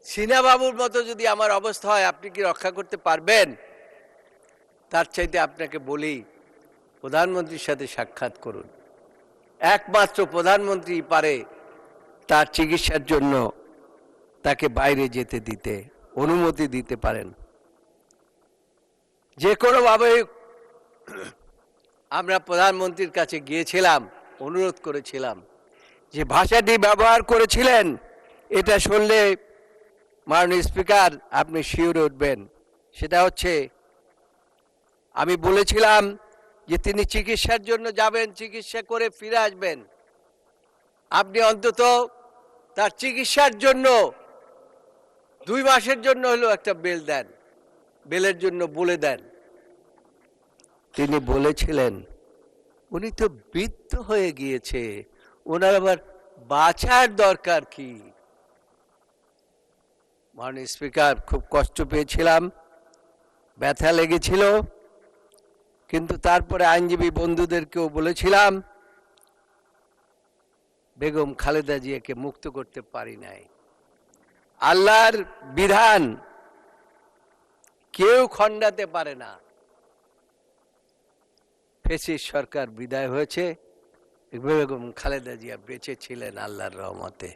সিনহা বাবুর মতো যদি আমার অবস্থা হয়, আপনি কি রক্ষা করতে পারবেন? তার চাইতে আপনাকে বলি, প্রধানমন্ত্রীর সাথে সাক্ষাৎ করুন। একমাত্র প্রধানমন্ত্রী পারে তার চিকিৎসার জন্য তাকে বাইরে যেতে দিতে অনুমতি দিতে পারেন। যে কোনোভাবে আমরা প্রধানমন্ত্রীর কাছে গিয়েছিলাম, অনুরোধ করেছিলাম। যে ভাষাটি ব্যবহার করেছিলেন, এটা শুনলে মাননীয় স্পিকার আপনি শিউরে উঠবেন। সেটা হচ্ছে, আমি বলেছিলাম যে তিনি চিকিৎসার জন্য যাবেন, চিকিৎসা করে ফিরে আসবেন। আপনি অন্তত তার চিকিৎসার জন্য 2 মাসের জন্য হলেও একটা বেল দেন, বেলের জন্য বলে দেন। তিনি বলেছিলেন উনি তো বৃদ্ধ হয়ে গিয়েছে, ওনার আবার বাঁচার দরকার কি? মাননীয় স্পিকার, খুব কষ্ট পেয়েছিলাম, ব্যথা লেগেছিল, কিন্তু তারপরে আইনজীবী বন্ধুদেরকেও বলেছিলাম বেগম খালেদা জিয়াকে মুক্ত করতে পারি নাই। আল্লাহর বিধান কেউ খণ্ডাতে পারে না। ফ্যাসিস্ট সরকার বিদায় হয়েছে, বেগম খালেদা জিয়া বেঁচে ছিলেন আল্লাহর রহমতে।